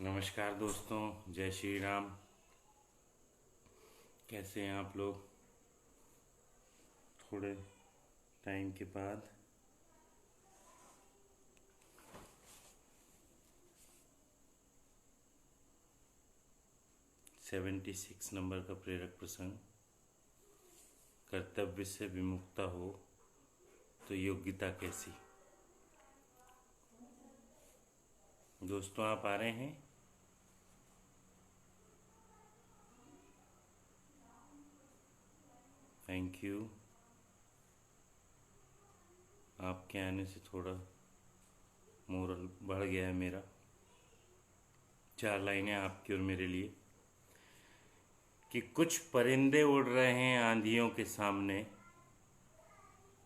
नमस्कार दोस्तों, जय श्री राम। कैसे हैं आप लोग? थोड़े टाइम के बाद 76 नंबर का प्रेरक प्रसंग, कर्तव्य से विमुखता हो तो योग्यता कैसी। दोस्तों, आप आ रहे हैं? Thank you. आपके आने से थोड़ा मोरल बढ़ गया है मेरा। 4 लाइनें आपकी और मेरे लिए कि कुछ परिंदे उड़ रहे हैं आंधियों के सामने,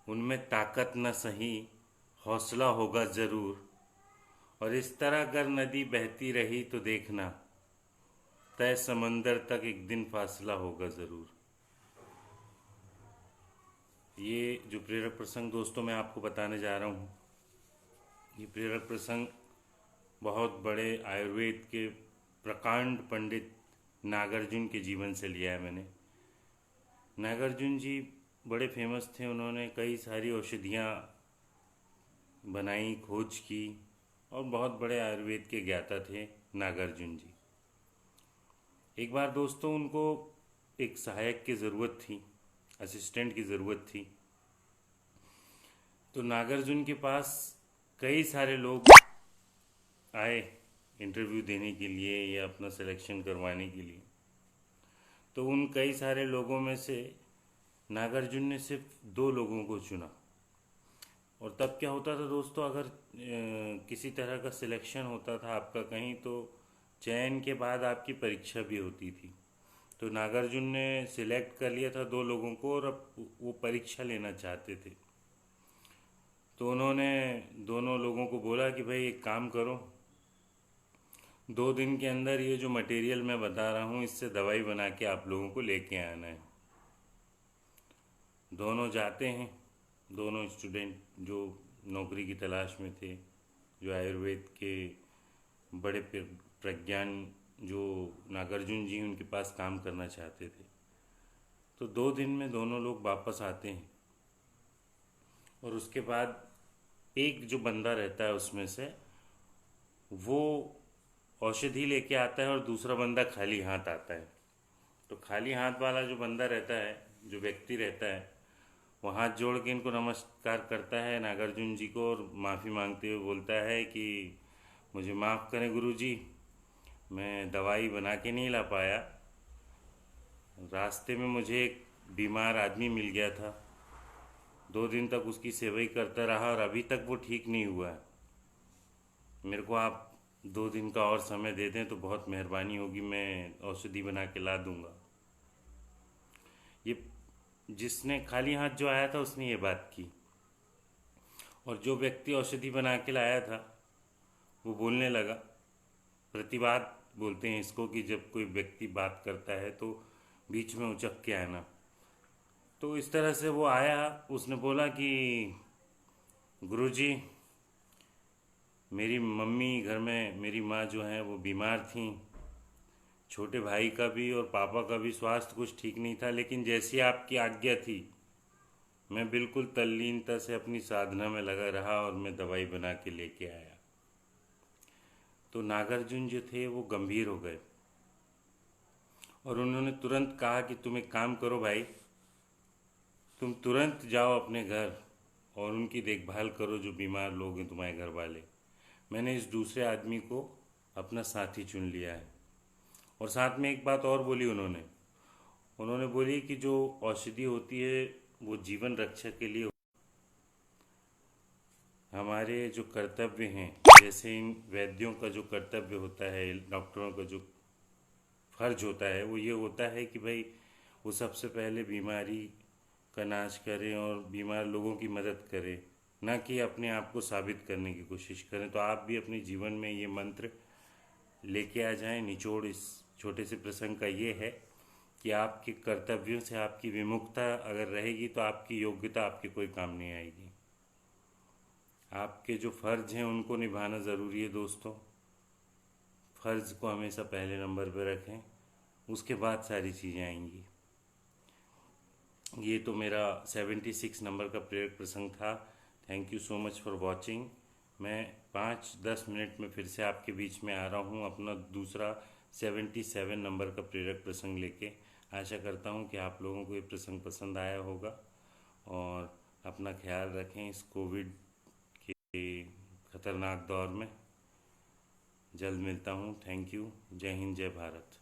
उनमें ताकत न सही हौसला होगा ज़रूर। और इस तरह अगर नदी बहती रही तो देखना, तय समंदर तक एक दिन फासला होगा ज़रूर। ये जो प्रेरक प्रसंग दोस्तों मैं आपको बताने जा रहा हूँ, ये प्रेरक प्रसंग बहुत बड़े आयुर्वेद के प्रकांड पंडित नागार्जुन के जीवन से लिया है मैंने। नागार्जुन जी बड़े फेमस थे, उन्होंने कई सारी औषधियाँ बनाई, खोज की, और बहुत बड़े आयुर्वेद के ज्ञाता थे नागार्जुन जी। एक बार दोस्तों उनको एक सहायक की ज़रूरत थी, असिस्टेंट की ज़रूरत थी। तो नागार्जुन के पास कई सारे लोग आए इंटरव्यू देने के लिए या अपना सिलेक्शन करवाने के लिए। तो उन कई सारे लोगों में से नागार्जुन ने सिर्फ 2 लोगों को चुना। और तब क्या होता था दोस्तों, अगर किसी तरह का सिलेक्शन होता था आपका कहीं, तो चयन के बाद आपकी परीक्षा भी होती थी। तो नागार्जुन ने सिलेक्ट कर लिया था 2 लोगों को, और अब वो परीक्षा लेना चाहते थे। तो उन्होंने दोनों लोगों को बोला कि भाई एक काम करो, 2 दिन के अंदर ये जो मटेरियल मैं बता रहा हूँ इससे दवाई बना के आप लोगों को लेके आना है। दोनों जाते हैं, दोनों स्टूडेंट जो नौकरी की तलाश में थे, जो आयुर्वेद के बड़े प्रज्ञान जो नागार्जुन जी उनके पास काम करना चाहते थे। तो 2 दिन में दोनों लोग वापस आते हैं। और उसके बाद एक जो बंदा रहता है उसमें से, वो औषधि लेके आता है और दूसरा बंदा खाली हाथ आता है। तो खाली हाथ वाला जो बंदा रहता है, जो व्यक्ति रहता है, वो हाथ जोड़ के इनको नमस्कार करता है नागार्जुन जी को, और माफ़ी मांगते हुए बोलता है कि मुझे माफ़ करें गुरुजी, मैं दवाई बना के नहीं ला पाया। रास्ते में मुझे एक बीमार आदमी मिल गया था, 2 दिन तक उसकी सेवा ही करता रहा और अभी तक वो ठीक नहीं हुआ है। मेरे को आप 2 दिन का और समय दे दें तो बहुत मेहरबानी होगी, मैं औषधि बना के ला दूंगा। ये जिसने खाली हाथ जो आया था उसने ये बात की। और जो व्यक्ति औषधि बना के लाया था वो बोलने लगा। प्रतिवाद बोलते हैं इसको, कि जब कोई व्यक्ति बात करता है तो बीच में उचक के आना। तो इस तरह से वो आया, उसने बोला कि गुरुजी, मेरी मम्मी घर में, मेरी माँ जो है वो बीमार थी, छोटे भाई का भी और पापा का भी स्वास्थ्य कुछ ठीक नहीं था, लेकिन जैसी आपकी आज्ञा थी मैं बिल्कुल तल्लीनता से अपनी साधना में लगा रहा और मैं दवाई बना के लेके आया। तो नागार्जुन जो थे वो गंभीर हो गए और उन्होंने तुरंत कहा कि तुम एक काम करो भाई, तुम तुरंत जाओ अपने घर और उनकी देखभाल करो, जो बीमार लोग हैं तुम्हारे घर वाले। मैंने इस दूसरे आदमी को अपना साथी चुन लिया है। और साथ में एक बात और बोली उन्होंने, उन्होंने बोली कि जो औषधि होती है वो जीवन रक्षा के लिए, हमारे जो कर्तव्य हैं, जैसे इन वैद्यों का जो कर्तव्य होता है, डॉक्टरों का जो फर्ज होता है, वो ये होता है कि भाई वो सबसे पहले बीमारी का नाश करें और बीमार लोगों की मदद करें, ना कि अपने आप को साबित करने की कोशिश करें। तो आप भी अपने जीवन में ये मंत्र लेके आ जाएं। निचोड़ इस छोटे से प्रसंग का ये है कि आपके कर्तव्यों से आपकी विमुखता अगर रहेगी तो आपकी योग्यता आपके कोई काम नहीं आएगी। आपके जो फ़र्ज हैं उनको निभाना ज़रूरी है दोस्तों। फ़र्ज़ को हमेशा पहले नंबर पर रखें, उसके बाद सारी चीज़ें आएंगी। ये तो मेरा 76 नंबर का प्रेरक प्रसंग था। Thank you so much for watching. मैं 5-10 मिनट में फिर से आपके बीच में आ रहा हूँ अपना दूसरा 77 नंबर का प्रेरक प्रसंग लेके। आशा करता हूँ कि आप लोगों को ये प्रसंग पसंद आया होगा, और अपना ख्याल रखें इस कोविड के ख़तरनाक दौर में। जल्द मिलता हूँ। Thank you. जय हिंद, जय भारत।